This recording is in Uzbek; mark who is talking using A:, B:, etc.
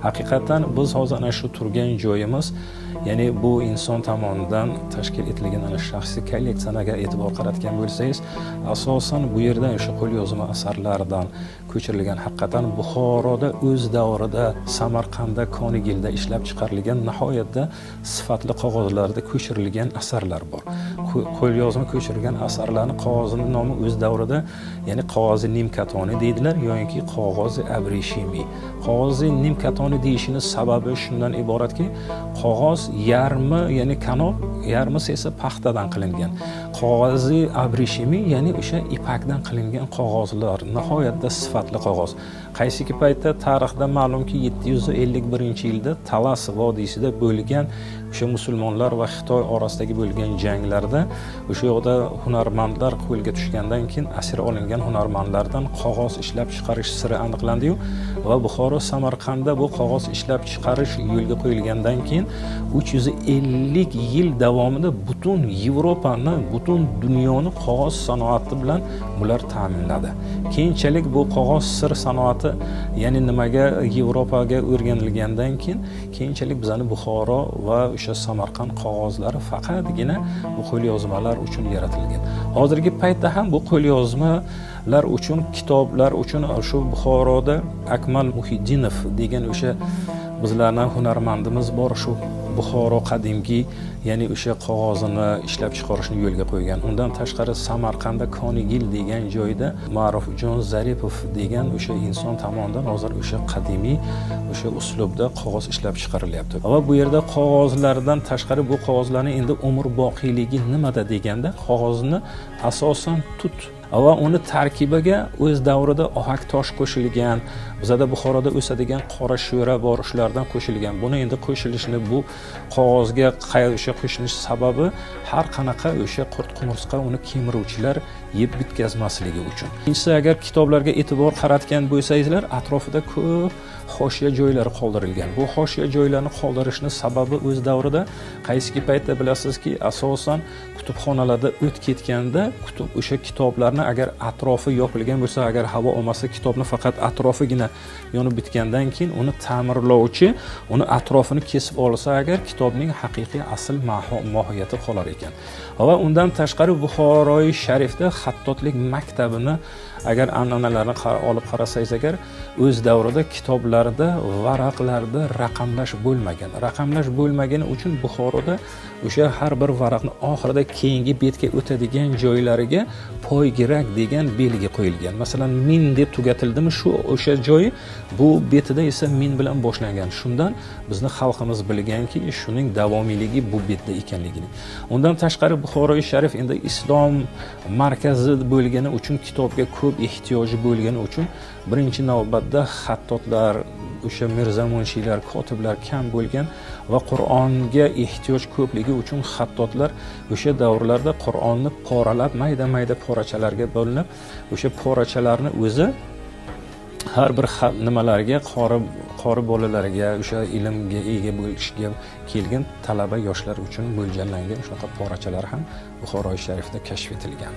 A: Haqiqatan biz hozir ana shu turgan joyimiz, ya'ni bu inson tomonidan tashkil etilgan ana shaxsiy kolleksiyaga e'tibor qaratgan bo'lsangiz, asosan bu yerda o'sha qo'lyozma asarlardan ko'chirilgan, haqiqatan Buxoroda o'z davrida Samarqandda Konigilda ishlab chiqarilgan nihoyatda sifatli qog'ozlarda ko'chirilgan asarlar bor. Qo'lyozma ko'chirilgan asarlarning qog'ozining nomi o'z davrida, ya'ni qog'ozi nimkatoni deydilar yoki qog'ozi abrishimi. Qog'ozi nimkatoni deyishini sababi shundan iboratki, qog'oz yarmi, ya'ni kanob, yarmisi esa paxtadan qilingan. Qog'ozi abrishimi, ya'ni o'sha ipakdan qilingan qog'ozlar, nihoyatda sifatli qog'oz. Qaysi paytda tarixda ma'lumki 751-yilda Talas vodiysida bo'lgan o'sha musulmonlar va Xitoy orasidagi bo'lgan janglarda o'sha yoqda hunarmandlar qo'lga tushgandan keyin asir olingan hunarmandlardan qog'oz ishlab chiqarish siri aniqlandi-yu va Buxoro, Samarqandda bu qog'oz ishlab chiqarish yo'lga qo'yilgandan keyin 350 yil davomida butun Yevropani, butun dunyoni qog'oz sanoati bilan bular ta'minladi. Keyinchalik bu qog'oz sir sanoati, ya'ni nimaga Yevropaga o'rganilgandan keyin keyinchalik bizning Buxoro va o'sha Samarqand qog'ozlari faqatgina bu qo'lyozmalar uchun yaratilgan. Hozirgi paytda ham bu qo'lyozmalar uchun, kitoblar uchun shu Buxoroda Akmal Muhiddinov degan o'sha bizlarning hunarmandimiz bor, shu Buxoro qadimgi, ya'ni o'sha qog'ozini ishlab chiqarishni yo'lga qo'ygan. Undan tashqari Samarqandda Konigil degan joyda Ma'rufjon Zaripov degan o'sha inson tomonidan hozir o'sha qadimiy o'sha uslubda qog'oz ishlab chiqarilyapti. Va bu yerda qog'ozlardan tashqari bu qog'ozlarning endi umr boqiyligi nimada deganda, qog'ozni asosan tut va uni tarkibiga o'z davrida ohak tosh qo'shilgan, bizada Buxoroda o'sadigan qora sho'ra bor, shulardan qo'shilgan. Buni endi qo'shilishni, bu qog'ozga o'sha qo'shilish sababi har qanaqa o'sha qurt-qumursqa uni kemiruvchilar yeb bitkazmasligi uchun. Ikkinchisi, agar kitoblarga e'tibor qaratgan bo'lsangizlar, atrofida ko'p hoshiya joylari qoldirilgan. Bu hoshiya joylarni qoldirishning sababi o'z davrida qaysi paytda bilasizki, asosan kutubxonalarda o't ketganda, o'sha kitoblarni agar atrofi yopilgan bo'lsa, agar havo olmasa, kitobni faqat atrofigina yonib bitgandan keyin uni ta'mirlovchi uni atrofini kesib olsa, agar kitobning haqiqiy asl mohiyati qolar ekan. Va undan tashqari Buxoroy Sharifda xattotlik maktabini agar an'analarni olib qarasangiz, agar o'z davrida kitoblarda, varaqlarda raqamlash bo'lmagan. Raqamlash bo'lmagani uchun Buxoroda o'sha har bir varaqni oxirida keyingi betga o'tadigan joylariga poygirak degan belgi qo'yilgan. Masalan, min deb tugatildimi, shu o'sha joyi, bu betida esa min bilan boshlangan. Shundan bizni xalqimiz bilganki, shuning davomiyligi bu betda ekanligini. Undan tashqari Buxoroy Sharif endi islom markazi bo'lgani uchun, kitobga ko'p ehtiyoji bo'lgani uchun birinchi navbatda xattotlar, o'sha mirzamunshiylar, kotiblar kam bo'lgan va Qur'onga ehtiyoj ko'pligi uchun xattotlar o'sha davrlarda Qur'onni poralab, mayda-mayda porachalarga bo'linib, o'sha porachalarni o'zi har bir nimalarga, qori bolalarga, o'sha ilmga ega bo'lishga kelgan talaba yoshlar uchun mo'ljallangan shunaqa porachalar ham Buxoroy Sharifda kashf etilgan.